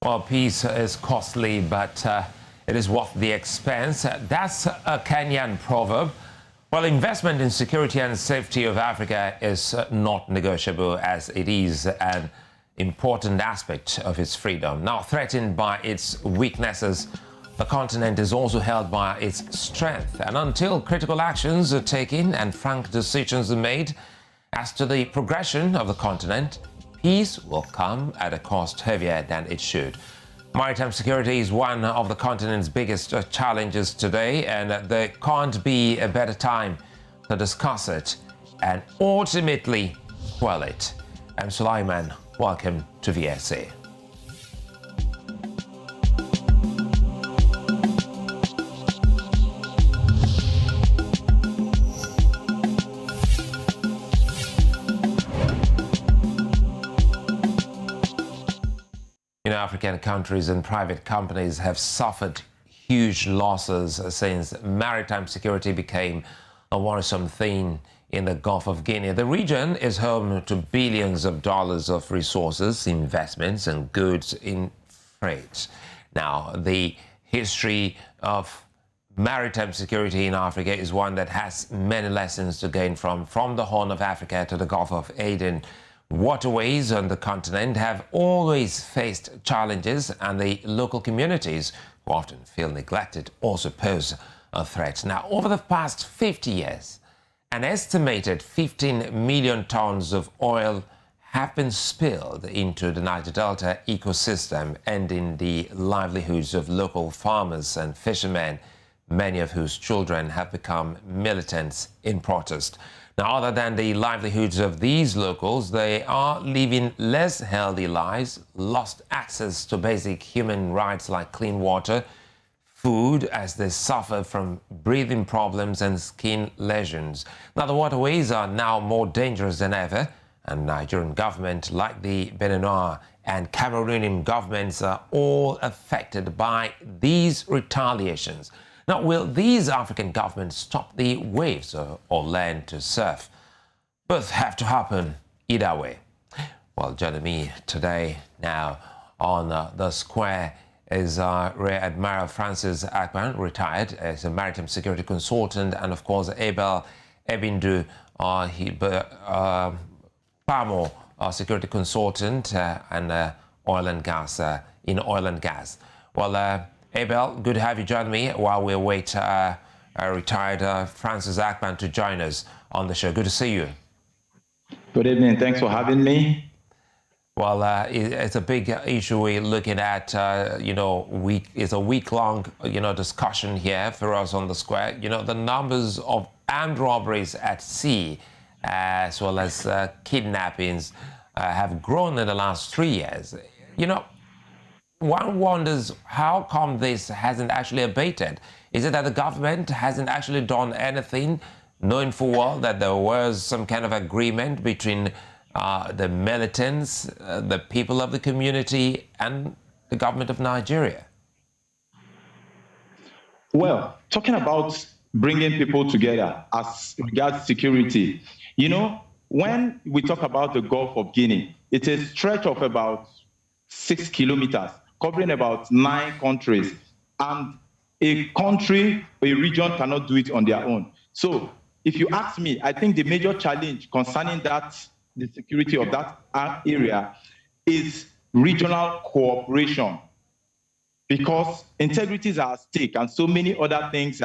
Well, peace is costly, but it is worth the expense. That's a Kenyan proverb. Well, investment in security and safety of Africa is not negotiable, as it is an important aspect of its freedom. Now threatened by its weaknesses, the continent is also held by its strength. And until critical actions are taken and frank decisions are made as to the progression of the continent, peace will come at a cost heavier than it should. Maritime security is one of the continent's biggest challenges today, and there can't be a better time to discuss it and ultimately quell it. I'm Sulai. Welcome to VSA. African countries and private companies have suffered huge losses since maritime security became a worrisome thing in the Gulf of Guinea. The region is home to billions of dollars of resources, investments, and goods in freight. Now, the history of maritime security in Africa is one that has many lessons to gain from the Horn of Africa to the Gulf of Aden. Waterways on the continent have always faced challenges, and the local communities, who often feel neglected, also pose a threat. Now, over the past 50 years, an estimated 15 million tons of oil have been spilled into the Niger Delta ecosystem, ending the livelihoods of local farmers and fishermen, many of whose children have become militants in protest. Now, other than the livelihoods of these locals, they are living less healthy lives, lost access to basic human rights like clean water, food, as they suffer from breathing problems and skin lesions. Now, the waterways are now more dangerous than ever, and Nigerian government, like the Benin and Cameroonian governments, are all affected by these retaliations. Now, will these African governments stop the waves or learn to surf? Both have to happen either way. Well, joining me today now on the square is Rear Admiral Francis Akpan, retired as a maritime security consultant, and of course Abel, Ebindu, Paamo, security consultant and oil and gas, in oil and gas. Well, Abel, good to have you join me while we await retired Francis Akpan to join us on the show. Good to see you. Good evening. Thanks for having me. Well, it's a big issue we're looking at. It's a week-long, discussion here for us on the square. The numbers of armed robberies at sea, as well as kidnappings, have grown in the last 3 years. One wonders how come this hasn't actually abated. Is it that the government hasn't actually done anything, knowing full well that there was some kind of agreement between the militants, the people of the community, and the government of Nigeria? Well, talking about bringing people together as regards security, when we talk about the Gulf of Guinea, it's a stretch of about 6 kilometers, covering about 9 countries, and a country, a region cannot do it on their own. So if you ask me, I think the major challenge concerning the security of that area is regional cooperation, because integrities are at stake and so many other things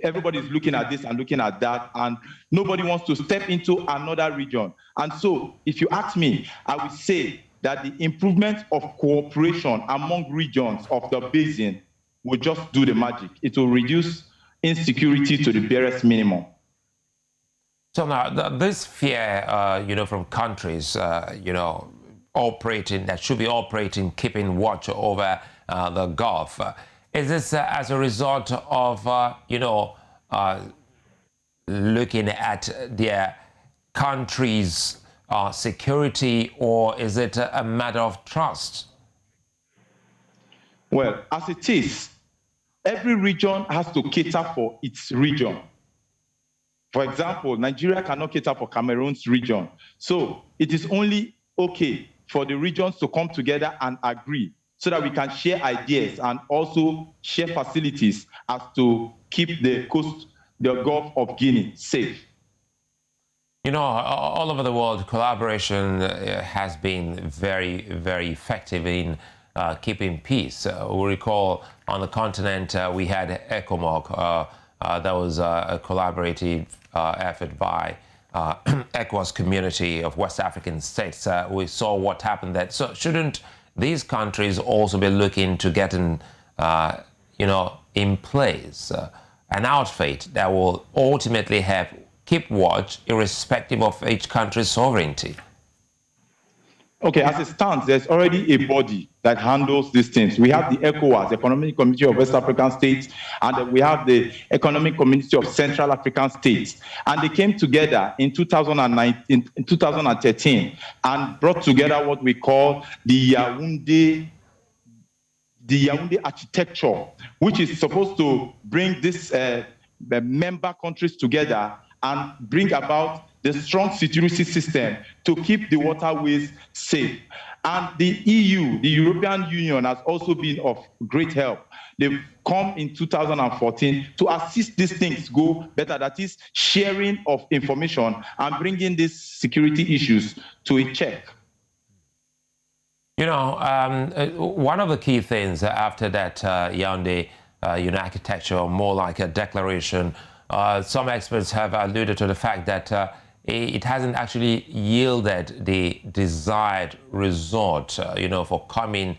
everybody's looking at this and looking at that, and nobody wants to step into another region. And so if you ask me, I would say that the improvement of cooperation among regions of the basin will just do the magic. It will reduce insecurity to the barest minimum. So now, this fear, from countries, operating, that should be operating, keeping watch over the Gulf, is this as a result of, looking at their countries' security, or is it a matter of trust? Well, as it is, every region has to cater for its region. For example, Nigeria cannot cater for Cameroon's region. So it is only okay for the regions to come together and agree so that we can share ideas and also share facilities as to keep the coast, the Gulf of Guinea safe. You know, all over the world, collaboration has been very, very effective in keeping peace. We recall on the continent we had ECOMOG. That was a collaborative effort by ECOWAS community of West African states. We saw what happened there. So shouldn't these countries also be looking to get in place an outfit that will ultimately keep watch irrespective of each country's sovereignty? Okay, as it stands, there's already a body that handles these things. We have the ECOWAS, Economic Community of West African States, and we have the Economic Community of Central African States. And they came together in 2013 and brought together what we call the Yaoundé architecture, which is supposed to bring the member countries together and bring about the strong security system to keep the waterways safe. And the EU, the European Union, has also been of great help. They've come in 2014 to assist these things go better, that is sharing of information and bringing these security issues to a check. You know, one of the key things after that Yaoundé architecture, more like a declaration, some experts have alluded to the fact that it hasn't actually yielded the desired result, for coming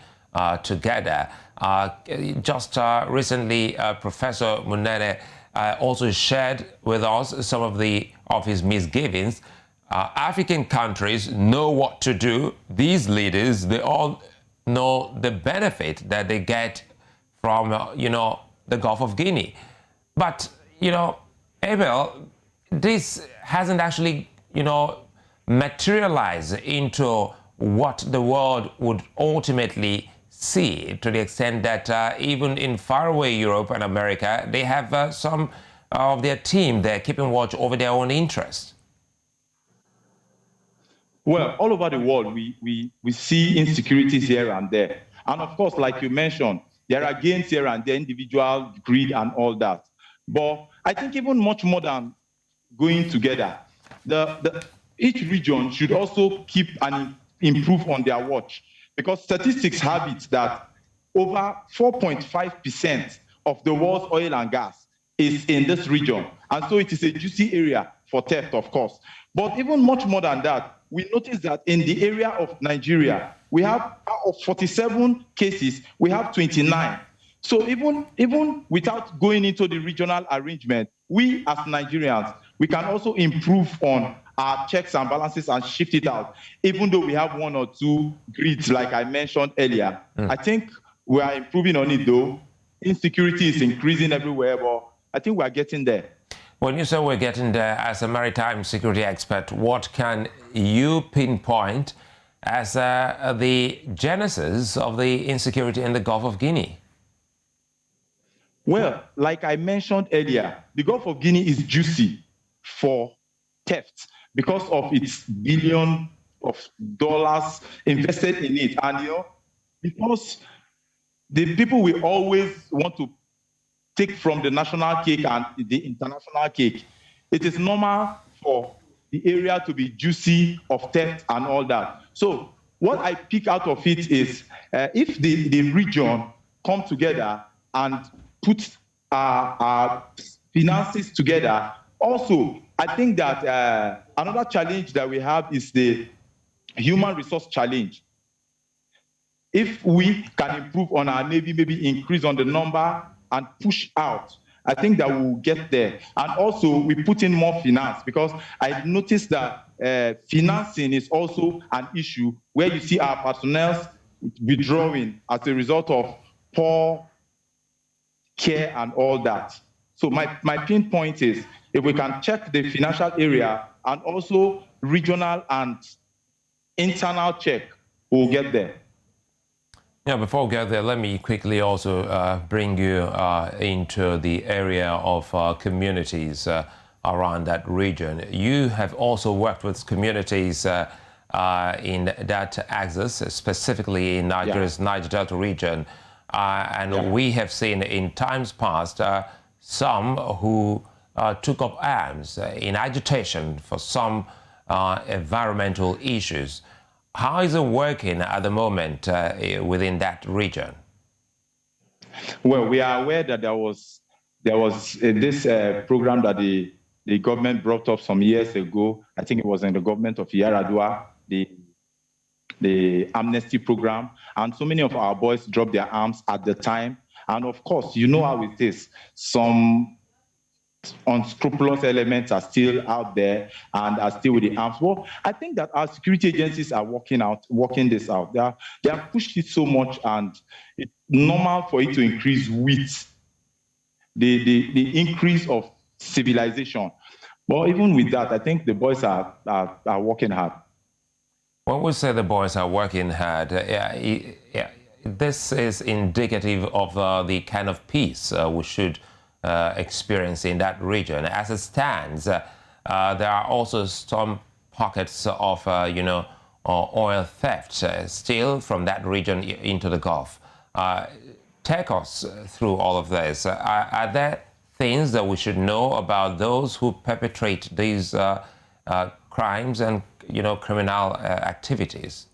together. Just recently, Professor Munene also shared with us some of his misgivings. African countries know what to do. These leaders, they all know the benefit that they get from, the Gulf of Guinea. But, Abel, this hasn't actually, materialized into what the world would ultimately see, to the extent that even in faraway Europe and America, they have some of their team there keeping watch over their own interests. Well, all over the world, we see insecurities here and there. And of course, like you mentioned, there are gains here and there, individual greed and all that. But I think even much more than going together, each region should also keep and improve on their watch. Because statistics have it that over 4.5% of the world's oil and gas is in this region. And so it is a juicy area for theft, of course. But even much more than that, we notice that in the area of Nigeria, we have out of 47 cases, we have 29. So even without going into the regional arrangement, we as Nigerians, we can also improve on our checks and balances and shift it out. Even though we have one or two grids, like I mentioned earlier, I think we are improving on it though. Insecurity is increasing everywhere, but I think we are getting there. When you say we're getting there, as a maritime security expert, what can you pinpoint as the genesis of the insecurity in the Gulf of Guinea? Well, like I mentioned earlier, the Gulf of Guinea is juicy for theft because of its billions of dollars invested in it. And, because the people will always want to take from the national cake and the international cake, it is normal for the area to be juicy of theft and all that. So what I pick out of it is if the region come together and put our finances together. Also, I think that another challenge that we have is the human resource challenge. If we can improve on our Navy, maybe increase on the number and push out, I think that we'll get there. And also, we put in more finance, because I noticed that financing is also an issue where you see our personnel withdrawing as a result of poor care and all that. So my pinpoint is, if we can check the financial area and also regional and internal check, we'll get there. Yeah, before we get there, let me quickly also bring you into the area of communities around that region. You have also worked with communities in that axis, specifically in Nigeria's Niger Delta region. And we have seen in times past some who took up arms in agitation for some environmental issues. How is it working at the moment within that region? Well, we are aware that there was this program that the government brought up some years ago. I think it was in the government of Yaradua, the amnesty program, and so many of our boys dropped their arms at the time. And of course, you know how it is. Some unscrupulous elements are still out there and are still with the arms. Well, I think that our security agencies are working this out. They have pushed it so much, and it's normal for it to increase with the increase of civilization. But even with that, I think the boys are working hard. When we say the boys are working hard, this is indicative of the kind of peace we should experience in that region. As it stands, there are also some pockets of, oil theft still from that region into the Gulf. Take us through all of this. Are there things that we should know about those who perpetrate these crimes and criminal activities?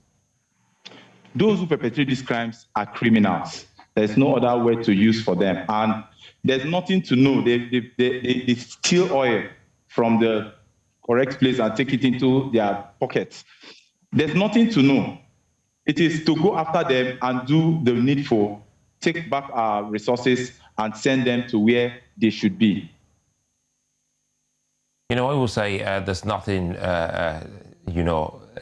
Those who perpetrate these crimes are criminals. There's no other word to use for them. And there's nothing to know. They steal oil from the correct place and take it into their pockets. There's nothing to know. It is to go after them and do the needful, take back our resources and send them to where they should be. I will say there's nothing,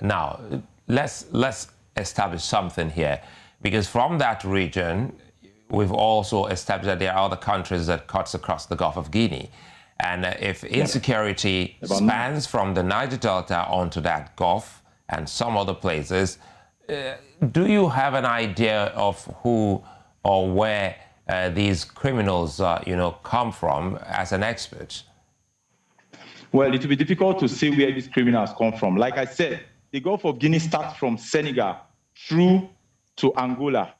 now. Let's establish something here, because from that region, we've also established that there are other countries that cuts across the Gulf of Guinea. And if insecurity spans from the Niger Delta onto that Gulf and some other places, do you have an idea of who or where these criminals, come from as an expert? Well, it will be difficult to say where these criminals come from. Like I said, the Gulf of Guinea starts from Senegal through to Angola.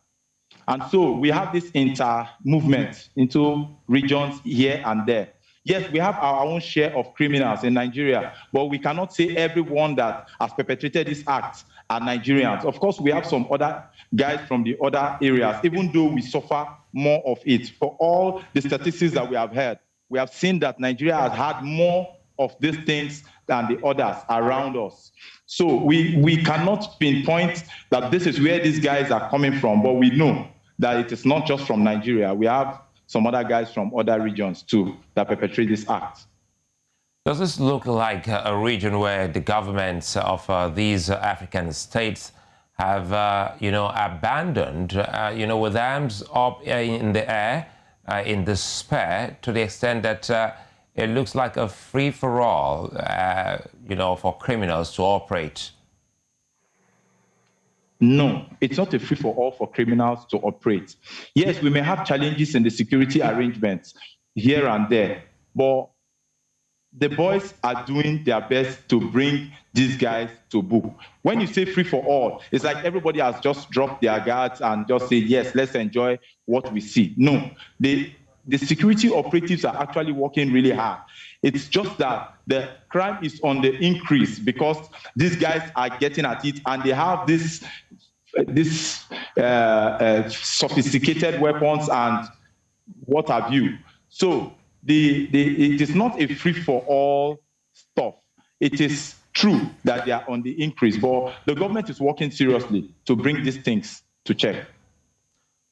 And so we have this inter-movement into regions here and there. Yes, we have our own share of criminals in Nigeria, but we cannot say everyone that has perpetrated this act are Nigerians. Of course, we have some other guys from the other areas, even though we suffer more of it. For all the statistics that we have heard, we have seen that Nigeria has had more of these things than the others around us. So we cannot pinpoint that this is where these guys are coming from, but we know that it is not just from Nigeria. We have some other guys from other regions too that perpetrate this act. Does this look like a region where the governments of these African states have, abandoned, with arms up in the air, in despair, to the extent that it looks like a free-for-all, for criminals to operate? No, it's not a free-for-all for criminals to operate. Yes, we may have challenges in the security arrangements here and there, but the boys are doing their best to bring these guys to book. When you say free-for-all, it's like everybody has just dropped their guards and just say, yes, let's enjoy what we see. No, the security operatives are actually working really hard. It's just that the crime is on the increase because these guys are getting at it and they have this sophisticated weapons and what have you. So it is not a free-for-all stuff. It is true that they are on the increase, but the government is working seriously to bring these things to check.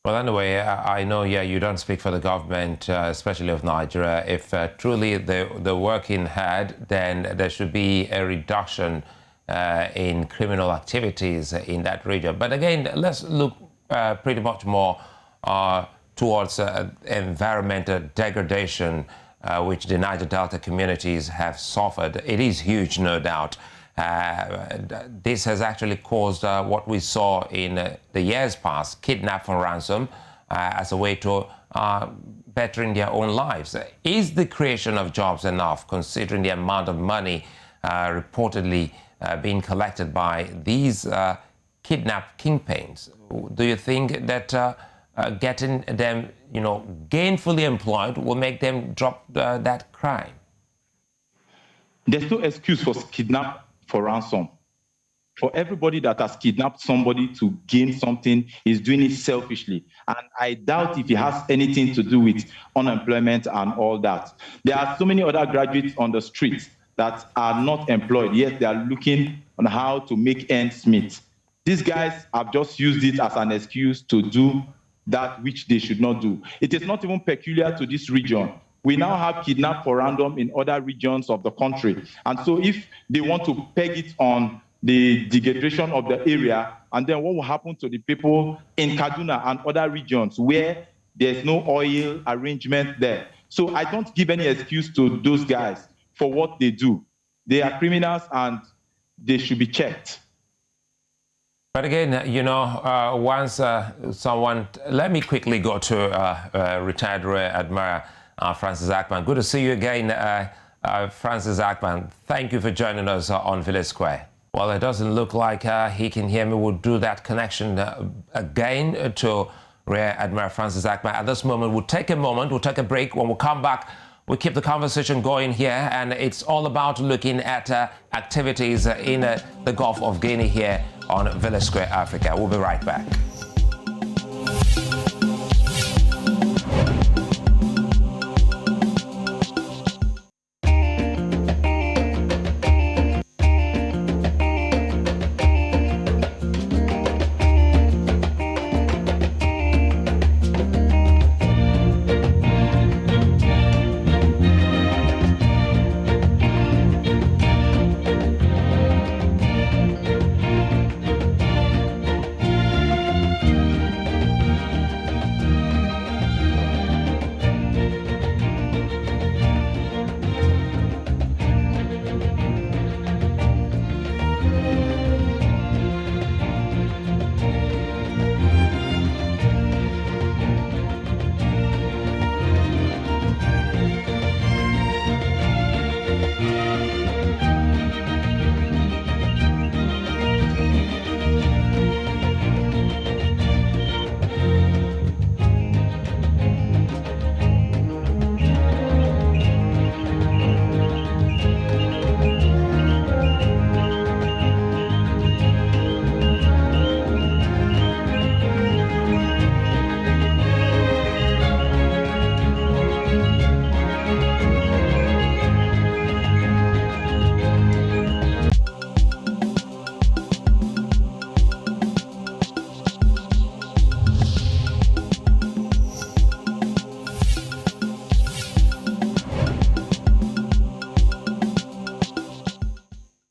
Well, anyway, I know, you don't speak for the government, especially of Nigeria. If truly they're working hard, then there should be a reduction in criminal activities in that region. But again, let's look pretty much more towards environmental degradation, which the Niger Delta communities have suffered. It is huge, no doubt. This has actually caused what we saw in the years past, kidnap for ransom, as a way to bettering their own lives. Is the creation of jobs enough, considering the amount of money reportedly being collected by these kidnap kingpins. Do you think that getting them, gainfully employed will make them drop that crime? There's no excuse for kidnap for ransom. For everybody that has kidnapped somebody to gain something is doing it selfishly. And I doubt if it has anything to do with unemployment and all that. There are so many other graduates on the streets that are not employed, yet they are looking on how to make ends meet. These guys have just used it as an excuse to do that which they should not do. It is not even peculiar to this region. We now have kidnap for random in other regions of the country. And so if they want to peg it on the degradation of the area, and then what will happen to the people in Kaduna and other regions where there's no oil arrangement there? So I don't give any excuse to those guys for what they do. They are criminals and they should be checked. But again, once someone, let me quickly go to retired Rear Admiral Francis Akpan. Good to see you again, Francis Akpan. Thank you for joining us on Village Square. Well, it doesn't look like he can hear me. We'll do that connection again to Rear Admiral Francis Akpan. At this moment, we'll take a break. When we come back, we'll keep the conversation going here, and it's all about looking at activities in the Gulf of Guinea here on Village Square Africa. We'll be right back.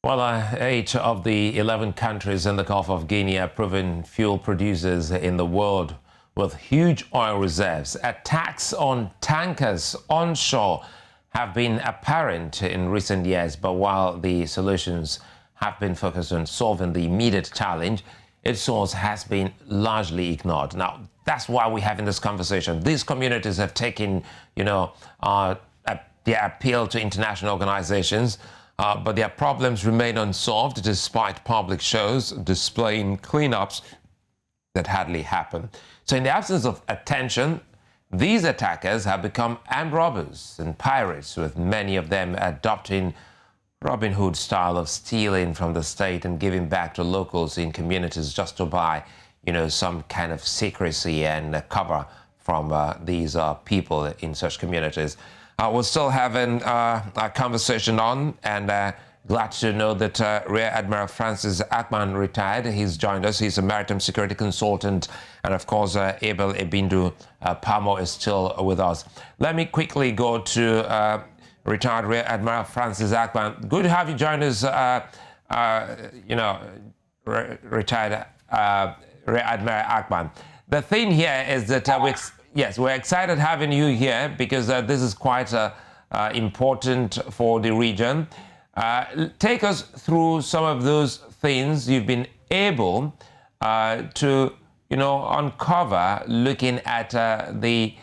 Well, 8 of the 11 countries in the Gulf of Guinea are proven fuel producers in the world with huge oil reserves. Attacks on tankers onshore have been apparent in recent years, but while the solutions have been focused on solving the immediate challenge, its source has been largely ignored. Now, that's why we're having this conversation. These communities have taken, their appeal to international organizations, but their problems remain unsolved despite public shows displaying cleanups that hardly happen. So in the absence of attention, these attackers have become armed robbers and pirates, with many of them adopting Robin Hood style of stealing from the state and giving back to locals in communities just to buy, some kind of secrecy and cover from these people in such communities. We're still having a conversation on, and glad to know that Rear Admiral Francis Akpan retired. He's joined us. He's a maritime security consultant. And of course, Abel Ebindu Paamo is still with us. Let me quickly go to retired Rear Admiral Francis Akpan. Good to have you join us, retired Rear Admiral Akpan. The thing here is that we're excited having you here because this is quite important for the region. Take us through some of those things you've been able to, uncover looking at the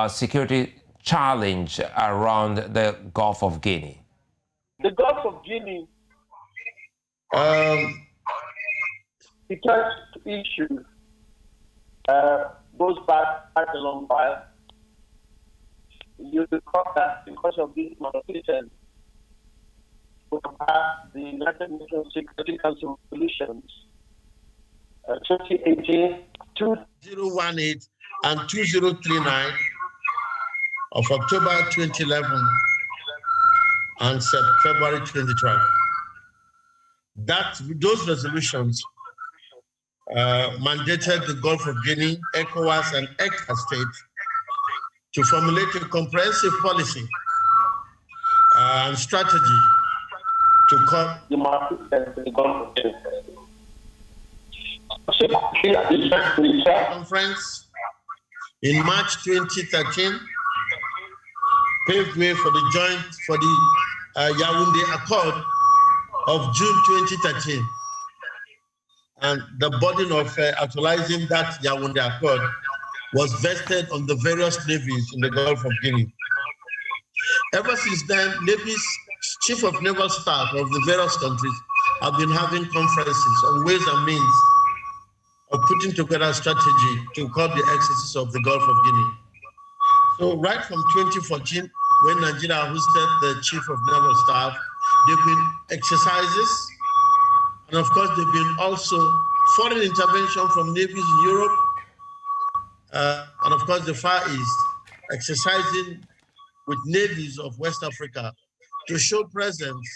security challenge around the Gulf of Guinea. The Gulf of Guinea The first issue goes back quite a long while. You recall that because of these modifications, we have the United Nations Security Council resolutions 2018, 2018 and 2039 of October 2011 and February 2012. Those resolutions mandated the Gulf of Guinea, ECOWAS, and ECA states to formulate a comprehensive policy and strategy to curb the market in the Gulf of Guinea. Conference in March 2013 paved way for the Yaoundé Accord of June 2013, and the burden of actualizing that Yaoundé Accord was vested on the various navies in the Gulf of Guinea. Ever since then, navies, chief of naval staff of the various countries have been having conferences on ways and means of putting together a strategy to curb the excesses of the Gulf of Guinea. So right from 2014, when Nigeria hosted the chief of naval staff, there have been exercises, and of course there have been also foreign intervention from navies in Europe, and of course the Far East, exercising with navies of West Africa to show presence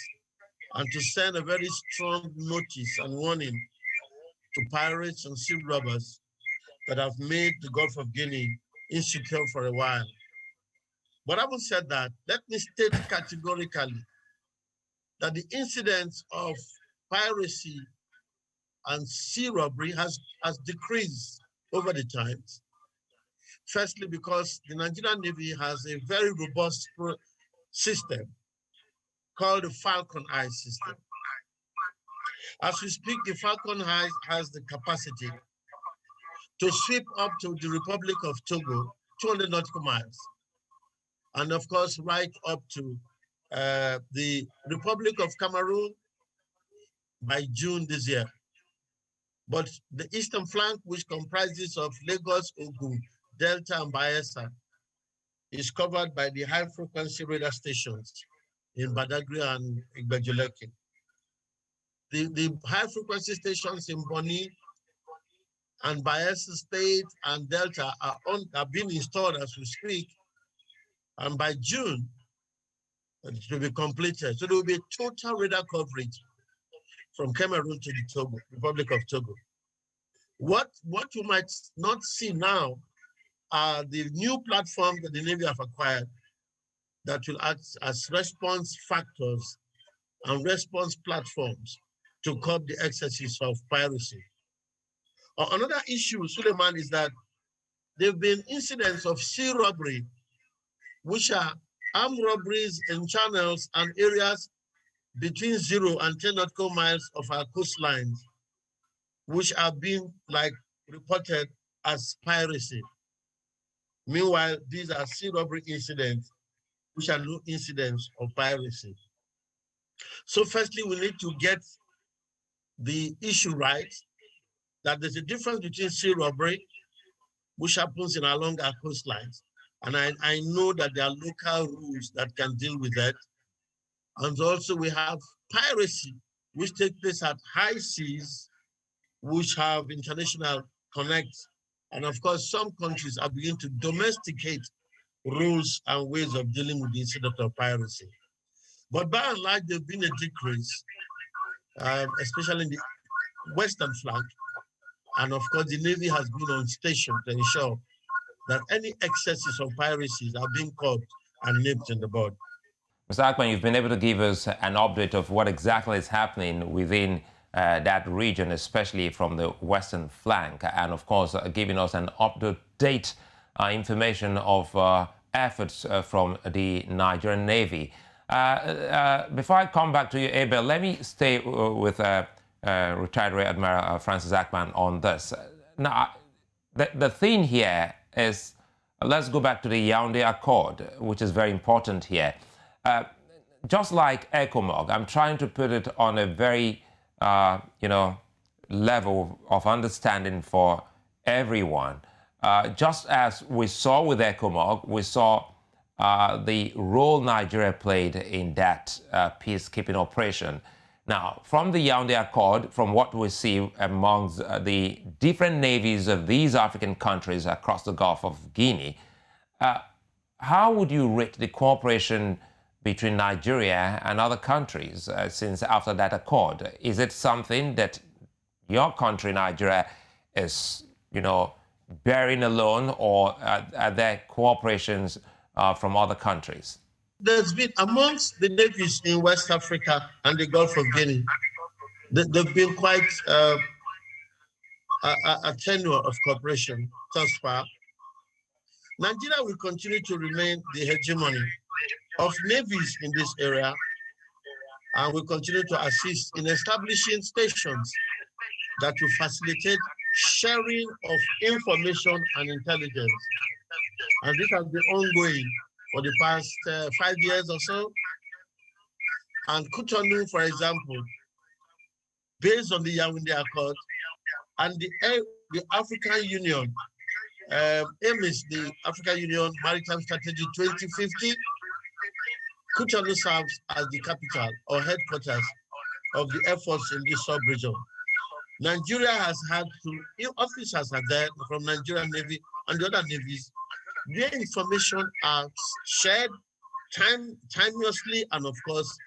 and to send a very strong notice and warning to pirates and sea robbers that have made the Gulf of Guinea insecure for a while. But having said that, let me state categorically that the incidence of piracy and sea robbery has decreased over the times. Firstly, because the Nigerian Navy has a very robust system called the Falcon Eye system. As we speak, the Falcon Eye has the capacity to sweep up to the Republic of Togo, 200 nautical miles, and of course, right up to the Republic of Cameroon by June this year. But the eastern flank, which comprises of Lagos, Ogun, Delta, and Bayelsa, is covered by the high-frequency radar stations in Badagry and Igbejuleke. The high-frequency stations in Boni and Bayelsa State and Delta are being installed as we speak, and by June, it will be completed. So there will be total radar coverage from Cameroon to the Togo, Republic of Togo. What you might not see now are the new platforms that the Navy have acquired that will act as response factors and response platforms to curb the excesses of piracy. Another issue, Suleiman, is that there have been incidents of sea robbery, which are armed robberies in channels and areas between 0 and 10 nautical miles of our coastlines, which are being reported as piracy. Meanwhile, these are sea robbery incidents, which are no incidents of piracy. So firstly, we need to get the issue right, that there's a difference between sea robbery, which happens along our coastlines. And I know that there are local rules that can deal with that. And also we have piracy, which takes place at high seas, which have international connects. And of course, some countries are beginning to domesticate rules and ways of dealing with the incident of piracy. But by and large, there's been a decrease, especially in the western flank. And of course, the Navy has been on station to ensure that any excesses of piracies are being caught and nipped in the bud. Mr. Akpan, you've been able to give us an update of what exactly is happening within that region, especially from the western flank, and of course, giving us an up-to-date information of efforts from the Nigerian Navy. Before I come back to you, Abel, let me stay with retired Rear Admiral Francis Akpan on this. Now, the thing here is, let's go back to the Yaoundé Accord, which is very important here. Just like ECOMOG, I'm trying to put it on a very level of understanding for everyone. Just as we saw with ECOMOG, we saw the role Nigeria played in that peacekeeping operation. Now, from the Yaoundé Accord, from what we see amongst the different navies of these African countries across the Gulf of Guinea, how would you rate the cooperation between Nigeria and other countries since after that accord? Is it something that your country, Nigeria, is, bearing alone, or are there cooperations from other countries? There's been, amongst the navies in West Africa and the Gulf of Guinea, there've been quite a tenure of cooperation thus far. Nigeria will continue to remain the hegemony of navies in this area, and will continue to assist in establishing stations that will facilitate sharing of information and intelligence. And this has been ongoing for the past 5 years or so. And Cotonou, for example, based on the Yaoundé Accord and the African Union, aim is the African Union Maritime Strategy 2050. Cotonou serves as the capital or headquarters of the efforts in this sub-region. Nigeria has had to, officers are there from Nigerian Navy and the other navies. Their information are shared timelessly and, of course,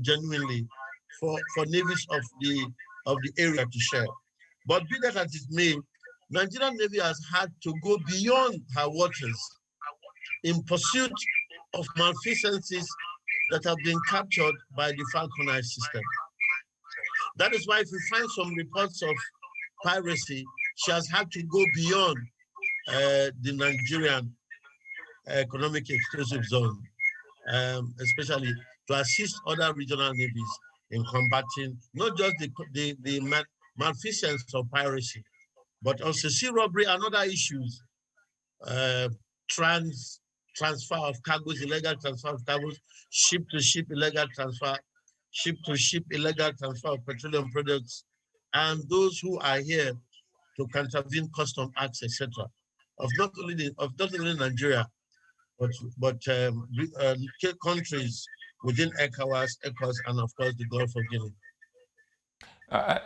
genuinely for navies of the area to share. But be that as it may, Nigerian Navy has had to go beyond her waters in pursuit of malfeasances that have been captured by the falconized system. That is why if we find some reports of piracy, she has had to go beyond the Nigerian economic exclusive zone, especially to assist other regional navies in combating not just the malfeasance of piracy, but also sea robbery and other issues, transfer of cargoes, illegal transfer of cargoes, ship-to-ship illegal transfer, ship-to-ship illegal transfer of petroleum products, and those who are here to contravene custom acts, etc. Of not only Nigeria, but countries within ECOWAS, and of course the Gulf of Guinea.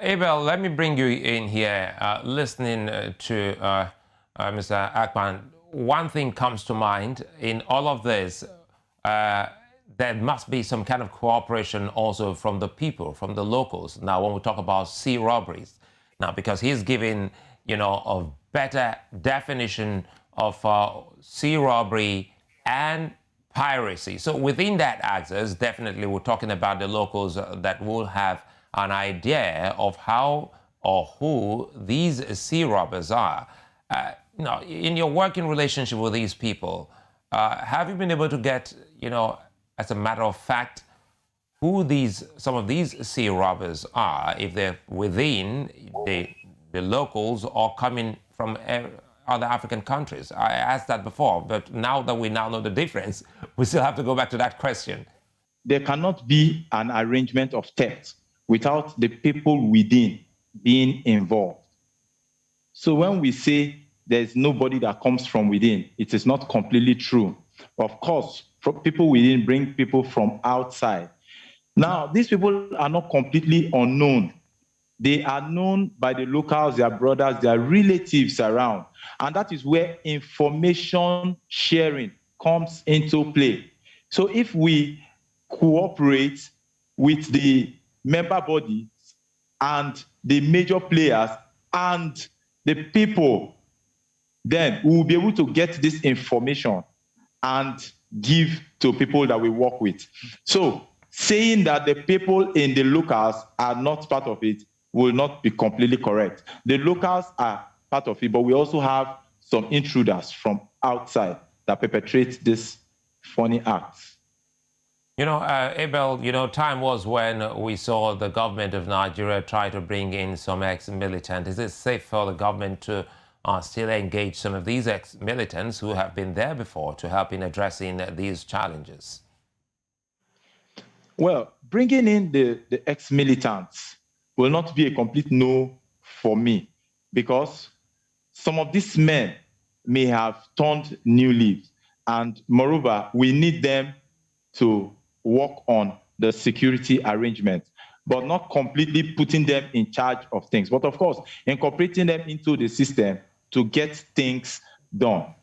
Abel, let me bring you in here. Listening to Mr. Akpan, one thing comes to mind in all of this. There must be some kind of cooperation also from the people, from the locals. Now, when we talk about sea robberies, now because he's giving, a better definition of sea robbery and piracy. So within that axis, definitely we're talking about the locals that will have an idea of how or who these sea robbers are. In your working relationship with these people, have you been able to get, as a matter of fact, who some of these sea robbers are, if they're within the locals or coming from other African countries? I asked that before, but now that we now know the difference, we still have to go back to that question. There cannot be an arrangement of theft without the people within being involved. So when we say there's nobody that comes from within, it is not completely true. Of course, people within bring people from outside. Now, these people are not completely unknown. They are known by the locals, their brothers, their relatives around. And that is where information sharing comes into play. So if we cooperate with the member bodies and the major players and the people, then we will be able to get this information and give to people that we work with. So saying that the people in the locals are not part of it will not be completely correct. The locals are part of it, but we also have some intruders from outside that perpetrate these funny acts. Abel, time was when we saw the government of Nigeria try to bring in some ex-militants. Is it safe for the government to still engage some of these ex-militants who have been there before to help in addressing these challenges? Well, bringing in the ex-militants will not be a complete no for me, because some of these men may have turned new leaves. And moreover, we need them to work on the security arrangement, but not completely putting them in charge of things. But of course, incorporating them into the system to get things done.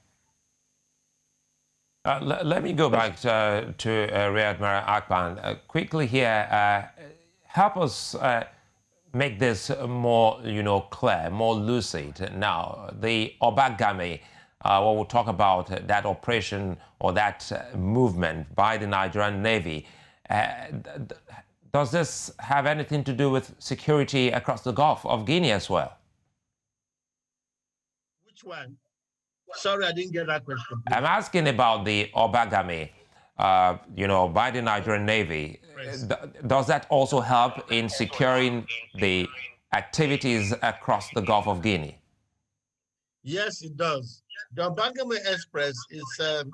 Let me go back to Rear Admiral Akpan. Quickly here, help us make this more, clear, more lucid. Now, the Obagame, what we'll talk about that operation or that movement by the Nigerian Navy. Does this have anything to do with security across the Gulf of Guinea as well? Which one? Sorry, I didn't get that question. Please. I'm asking about the Obagame, by the Nigerian Navy. Yes. Does that also help in securing the activities across the Gulf of Guinea? Yes, it does. The Obagame Express is an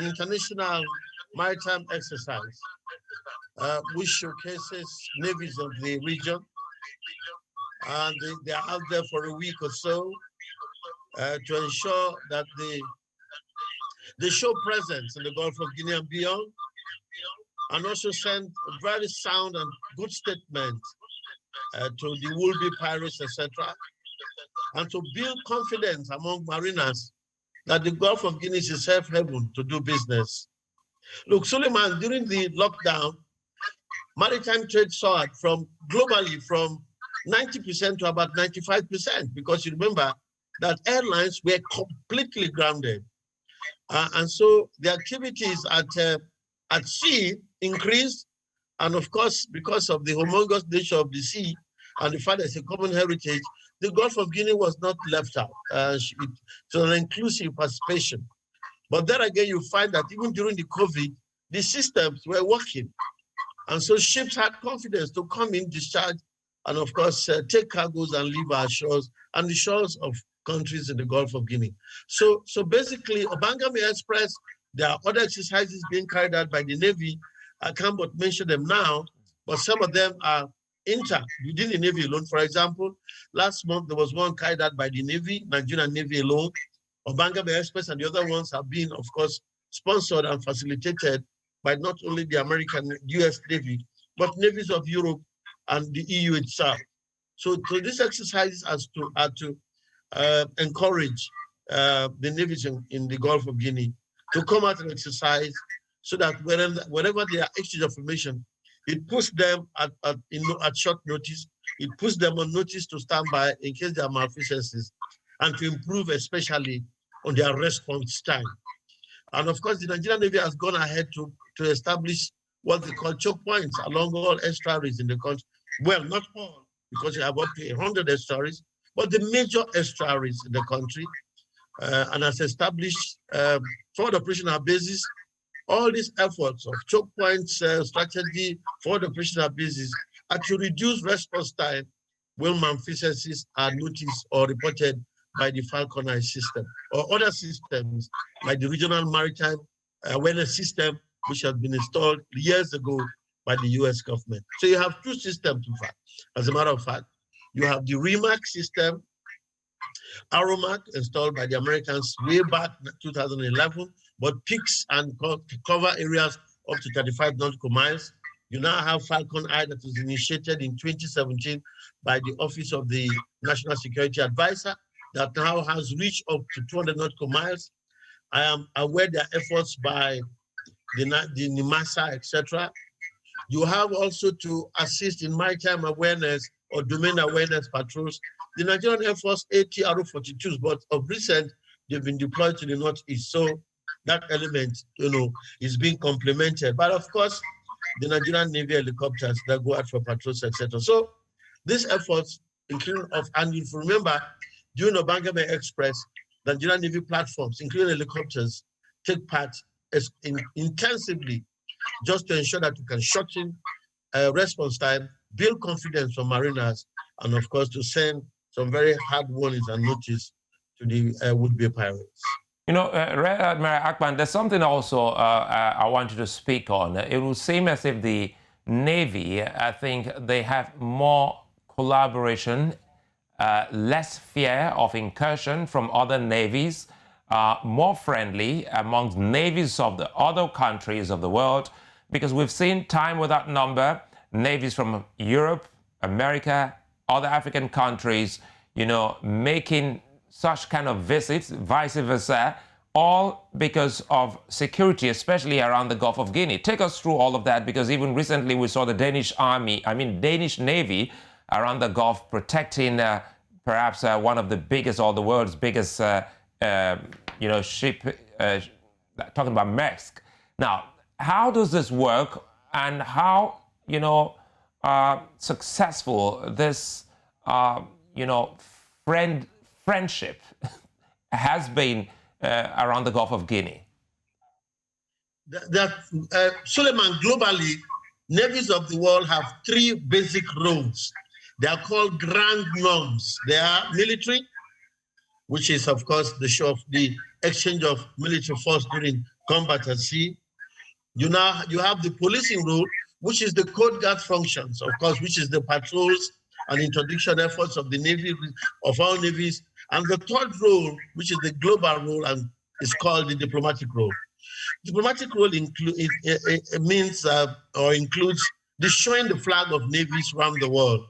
international maritime exercise which showcases navies of the region. And they are out there for a week or so to ensure that they show presence in the Gulf of Guinea and beyond, and also send a very sound and good statement to the would-be pirates, etc., and to build confidence among mariners that the Gulf of Guinea is a safe haven to do business. Look, Suleiman, during the lockdown, maritime trade soared globally from 90% to about 95%, because you remember that airlines were completely grounded. And so the activities at sea increased. And of course, because of the humongous nature of the sea and the fact that it's a common heritage, the Gulf of Guinea was not left out. So an inclusive participation. But then again, you find that even during the COVID, the systems were working. And so ships had confidence to come in, discharge, and of course, take cargoes and leave our shores and the shores of countries in the Gulf of Guinea. So basically, Obagame Express, there are other exercises being carried out by the Navy. I can't but mention them now, but some of them are within the Navy alone. For example, last month, there was one carried out by the Navy, Nigerian Navy alone. Obagame Express and the other ones have been, of course, sponsored and facilitated by not only the American US Navy, but navies of Europe and the EU itself. So these exercises are to encourage the navies in the Gulf of Guinea to come out and exercise, so that whenever they are exchange information, it puts them at short notice. It puts them on notice to stand by in case there are malfeasances, and to improve especially on their response time. And of course, the Nigerian Navy has gone ahead to establish what they call choke points along all estuaries in the country. Well, not all, because you have up to 100 estuaries, but the major estuaries in the country, and has established forward operational bases. All these efforts of choke points strategy, forward operational bases, are to reduce response time when malfeasances are noticed or reported by the Falconer system or other systems like the Regional Maritime Awareness System, which has been installed years ago by the US government. So you have two systems, in fact. As a matter of fact, you have the REMAC system, Aromac, installed by the Americans way back in 2011, but peaks and cover areas up to 35 nautical miles. You now have Falcon Eye that was initiated in 2017 by the Office of the National Security Advisor, that now has reached up to 200 nautical miles. I am aware there are efforts by the NIMASA, etc. You have also to assist in maritime awareness or domain awareness patrols. The Nigerian Air Force ATRO-42s, but of recent, they've been deployed to the northeast. So that element, is being complemented. But of course, the Nigerian Navy helicopters that go out for patrols, etc. So these efforts, including and if you remember, during the Obagame Express, the Nigerian Navy platforms, including helicopters, take part intensively just to ensure that we can shorten response time, build confidence from mariners, and of course to send some very hard warnings and notice to the would-be pirates. Rear Admiral Akpan, there's something also I want you to speak on. It will seem as if the Navy, I think they have more collaboration, less fear of incursion from other navies, more friendly amongst navies of the other countries of the world, because we've seen time without number, navies from Europe, America, other African countries, making such kind of visits, vice versa, all because of security, especially around the Gulf of Guinea. Take us through all of that, because even recently we saw the Danish Navy around the Gulf protecting perhaps one of the biggest, or the world's biggest, ship, talking about Maersk. Now, how does this work, and how, successful this, friendship has been around the Gulf of Guinea? Suleiman, globally, navies of the world have three basic roles. They are called grand norms. They are military, which is, of course, the exchange of military force during combat at sea. You have the policing role, which is the Coast Guard functions, of course, which is the patrols and interdiction efforts of the Navy, of all navies. And the third role, which is the global role, and is called the diplomatic role. Diplomatic role includes the showing the flag of navies around the world.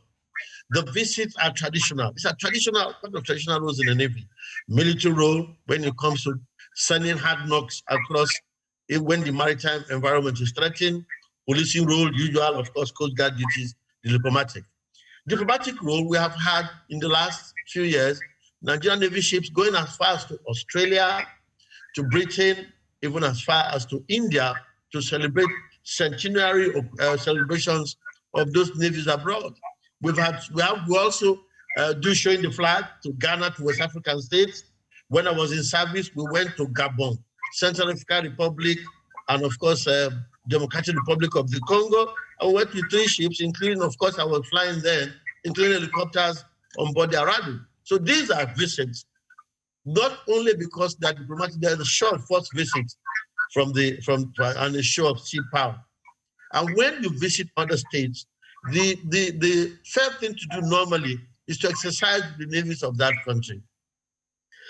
The visits are traditional. It's a traditional part of traditional roles in the Navy. Military role, when it comes to sending hard knocks across when the maritime environment is threatened. Policing role, usual, of course, Coast Guard duties. Diplomatic role, we have had in the last few years, Nigerian Navy ships going as far as to Australia, to Britain, even as far as to India, to celebrate centenary celebrations of those navies abroad. We also do showing the flag to Ghana, to West African states. When I was in service, we went to Gabon, Central African Republic, and of course, Democratic Republic of the Congo. I went with 3 ships, including, of course, I was flying then, including helicopters on board the Aradu. So these are visits, not only because they're diplomatic, they're the short first visit on the show of sea power. And when you visit other states, the fair thing to do normally is to exercise the navies of that country.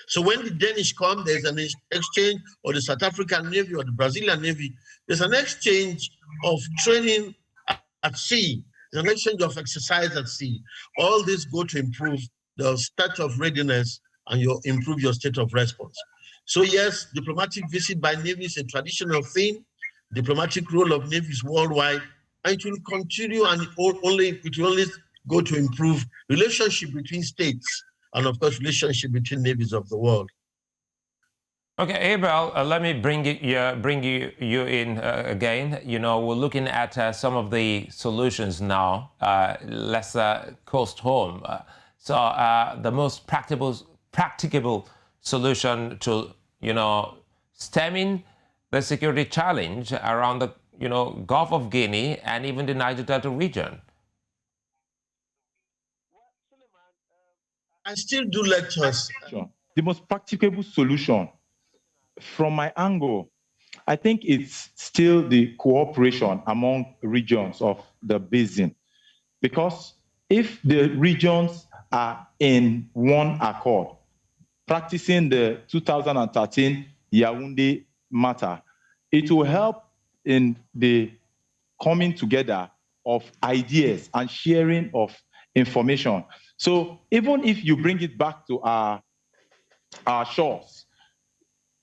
So when the Danish come, there's an exchange, or the South African Navy or the Brazilian Navy, there's an exchange of training at sea, there's an exchange of exercise at sea. All this go to improve the state of readiness and improve your state of response. So yes, diplomatic visit by navies is a traditional thing, diplomatic role of navies worldwide, and it will continue, and it will only go to improve relationship between states, and of course, relationship between navies of the world. Okay, Abel, let me bring you in again. We're looking at some of the solutions now. Let's coast home. So the most practicable solution to, stemming the security challenge around the, Gulf of Guinea and even the Niger Delta region. I still do lectures. The most practicable solution, from my angle, I think it's still the cooperation among regions of the basin. Because if the regions are in one accord, practicing the 2013 Yaoundé matter, it will help in the coming together of ideas and sharing of information. So even if you bring it back to our shores,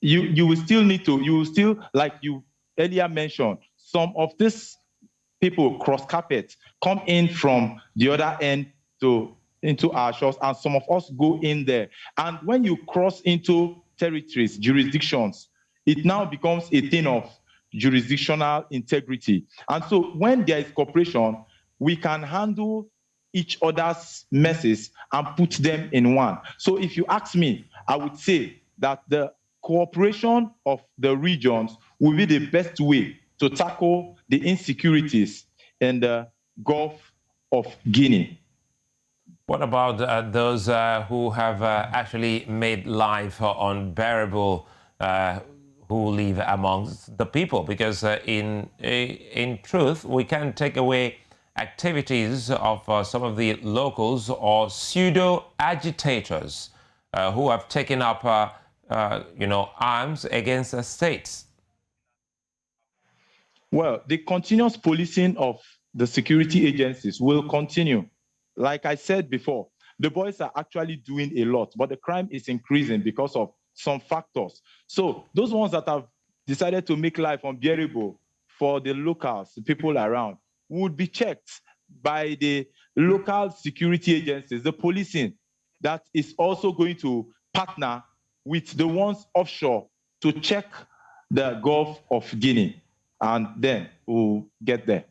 you will still, like you earlier mentioned, some of these people cross carpet come in from the other end into our shores, and some of us go in there. And when you cross into territories, jurisdictions, it now becomes a thing of jurisdictional integrity. And so when there is cooperation, we can handle each other's messes and put them in one. So if you ask me, I would say that the cooperation of the regions will be the best way to tackle the insecurities in the Gulf of Guinea. What about those who have actually made life unbearable, who live amongst the people, because in truth, we can take away activities of some of the locals or pseudo-agitators who have taken up, arms against the states. Well, the continuous policing of the security agencies will continue. Like I said before, the boys are actually doing a lot, but the crime is increasing because of some factors. So those ones that have decided to make life unbearable for the locals, the people around, would be checked by the local security agencies, the policing, that is also going to partner with the ones offshore to check the Gulf of Guinea, and then we'll get there.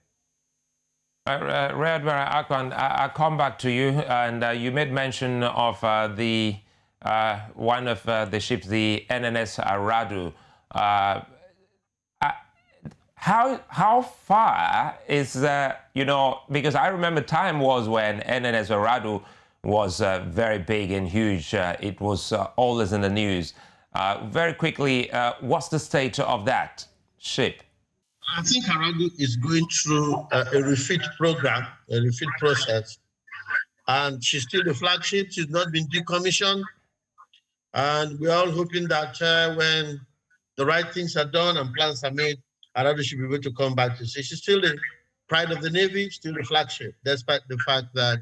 Rear Admiral Akpan, I'll come back to you, and you made mention of one of the ships, the NNS Aradu. How far is, because I remember time was when NNS Aradu was very big and huge. It was always in the news. Very quickly, what's the state of that ship? I think Aradu is going through a refit program, a refit process, and she's still the flagship. She's not been decommissioned, and we're all hoping that when the right things are done and plans are made, Aradu should be able to come back to sea. She's still the pride of the Navy, still the flagship, despite the fact that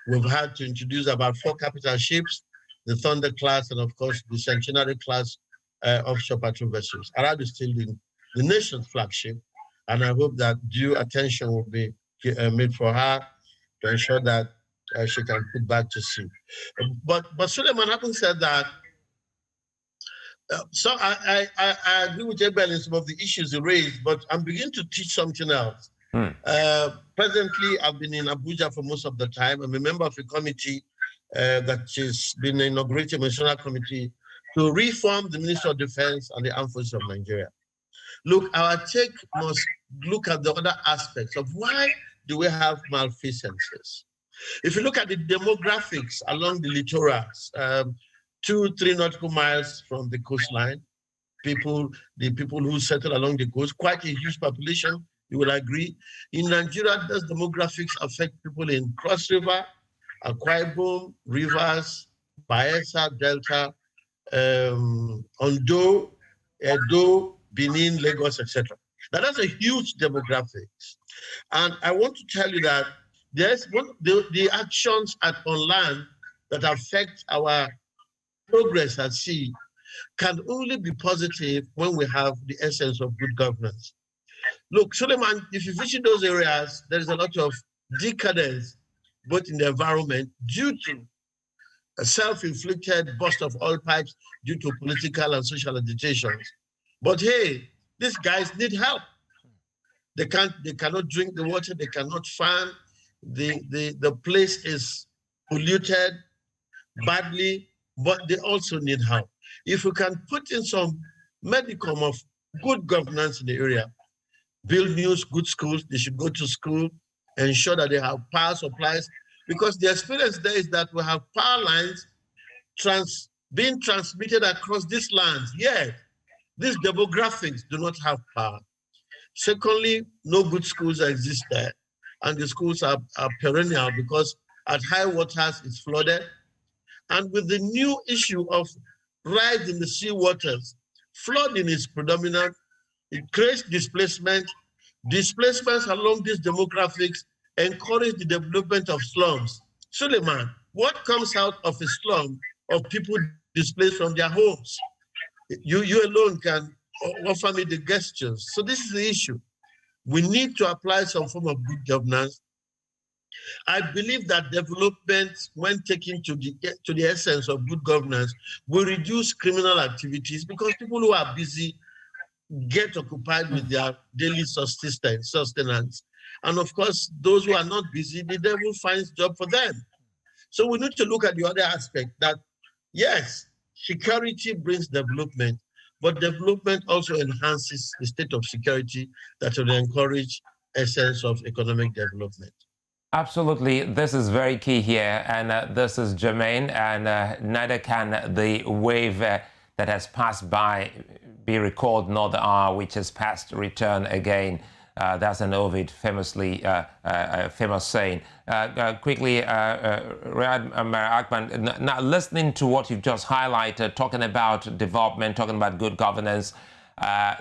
we've had to introduce about 4 capital ships, the Thunder class, and of course the Centenary class offshore patrol vessels. Aradu is still the nation's flagship, and I hope that due attention will be made for her to ensure that she can put back to sea. But Suleiman having said that, so I agree with Abel in some of the issues he raised, but I'm beginning to teach something else. Presently, I've been in Abuja for most of the time. I'm a member of a committee that has been inaugurated, a national committee, to reform the Ministry of Defense and the Armed Forces of Nigeria. Look, our take must look at the other aspects of why do we have malfeasances. If you look at the demographics along the littorals, 2-3 nautical miles from the coastline, the people who settle along the coast, quite a huge population, you will agree. In Nigeria, those demographics affect people in Cross River, Akwa Ibom, Rivers, Bayelsa, Delta, Ondo, Edo, Benin, Lagos, etc. Now, that's a huge demographics. And I want to tell you that there's the actions on land that affect our progress at sea can only be positive when we have the essence of good governance. Look, Suleiman, if you visit those areas, there is a lot of decadence, both in the environment, due to a self-inflicted burst of oil pipes due to political and social agitations. But hey, these guys need help. They cannot drink the water, they cannot farm. The place is polluted badly, but they also need help. If we can put in some modicum of good governance in the area, build new good schools, they should go to school, ensure that they have power supplies, because the experience there is that we have power lines being transmitted across these lands, yet these demographics do not have power. Secondly, no good schools exist there, and the schools are perennial because at high waters it's flooded. And with the new issue of rise in the sea waters, flooding is predominant. It creates displacement. Displacements along these demographics encourage the development of slums. Suleiman, what comes out of a slum of people displaced from their homes? You alone can offer me the gestures. So this is the issue. We need to apply some form of good governance. I believe that development, when taken to the essence of good governance, will reduce criminal activities because people who are busy get occupied with their daily sustenance. And of course, those who are not busy, the devil finds job for them. So we need to look at the other aspect that, yes, security brings development, but development also enhances the state of security that will encourage a sense of economic development. Absolutely. This is very key here, and this is germane, and neither can the wave that has passed by be recalled, nor the hour which is past to return again. That's an Ovid famous saying. Quickly, Admiral Akpan, now listening to what you've just highlighted, talking about development, talking about good governance,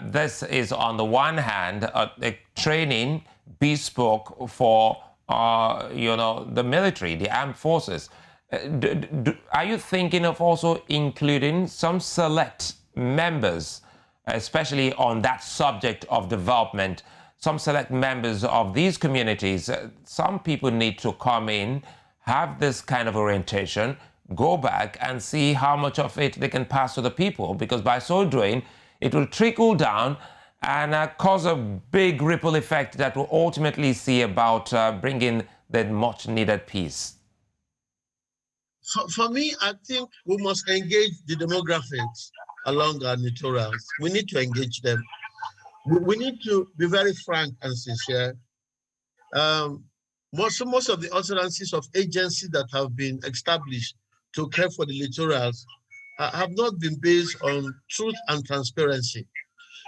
this is on the one hand a training bespoke for the military, the armed forces. Are you thinking of also including some select members, especially on that subject of development, some select members of these communities? Some people need to come in, have this kind of orientation, go back and see how much of it they can pass to the people, because by so doing, it will trickle down and cause a big ripple effect that will ultimately see about bringing the much needed peace. For me, I think we must engage the demographics along our littorals. We need to engage them. We need to be very frank and sincere. Most of the utterances of agencies that have been established to care for the littorals have not been based on truth and transparency.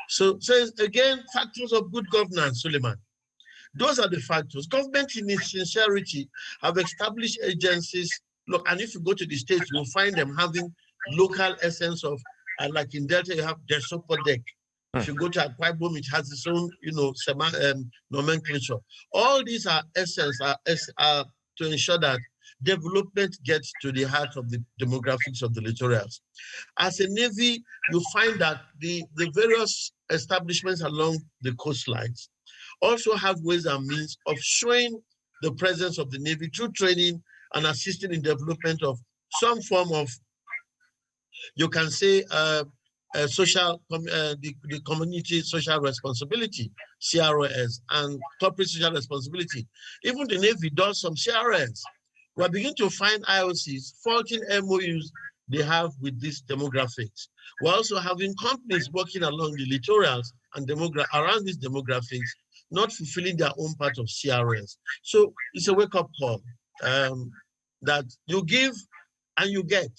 So again, factors of good governance, Suleiman. Those are the factors. Government in its sincerity have established agencies. Look, and if you go to the states, you'll find them having local essence of, like in Delta, you have the Sopodek. If you go to Akpan, it has its own, nomenclature. All these are essence are to ensure that development gets to the heart of the demographics of the littorals. As a Navy, you find that the various establishments along the coastlines also have ways and means of showing the presence of the Navy through training and assisting in development of some form of, you can say, the community social responsibility, CRS, and corporate social responsibility. Even the Navy does some CRS. We're beginning to find IOCs faulting MOUs they have with these demographics. We're also having companies working along the littorals and around these demographics, not fulfilling their own part of CRS. So it's a wake-up call that you give and you get.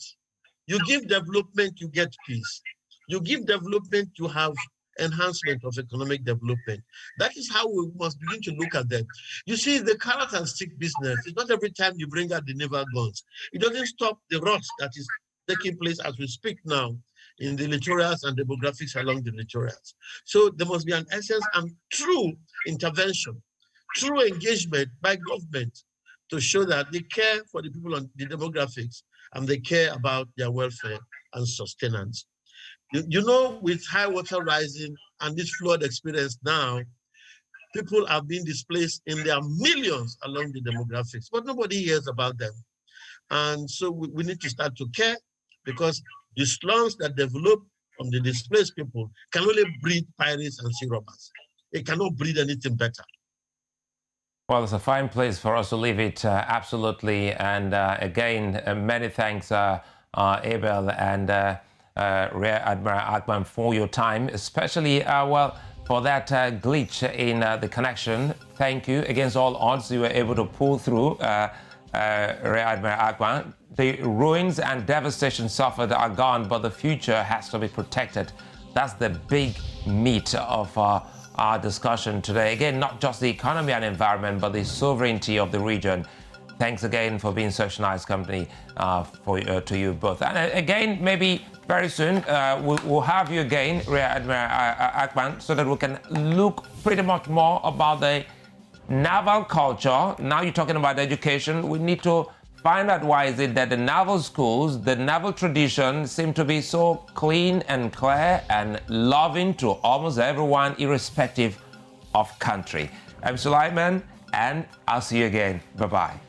You give development, you get peace. You give development, you have enhancement of economic development. That is how we must begin to look at them. You see, the carrot and stick business, it's not every time you bring out the naval guns. It doesn't stop the rot that is taking place as we speak now in the littorals and demographics along the littorals. So there must be an essence and true intervention, true engagement by government to show that they care for the people on the demographics and they care about their welfare and sustenance. You know, with high water rising and this flood experience now, people are being displaced in their millions along the demographics, but nobody hears about them. And so we need to start to care, because the slums that develop from the displaced people can only breed pirates and sea robbers. It cannot breed anything better. Well, it's a fine place for us to leave it, absolutely. And again, many thanks, Abel and Rear Admiral Akpan, for your time, especially, for that glitch in the connection. Thank you. Against all odds, you were able to pull through, Rear Admiral Akpan. The ruins and devastation suffered are gone, but the future has to be protected. That's the big meat of our discussion today. Again, not just the economy and environment, but the sovereignty of the region. Thanks again for being such a nice company to you both. And again, maybe very soon, we'll have you again, Rear Admiral Akpan, so that we can look pretty much more about the naval culture. Now you're talking about education. We need to find out why is it that the naval schools, the naval tradition seem to be so clean and clear and loving to almost everyone, irrespective of country. I'm Sulai, and I'll see you again. Bye-bye.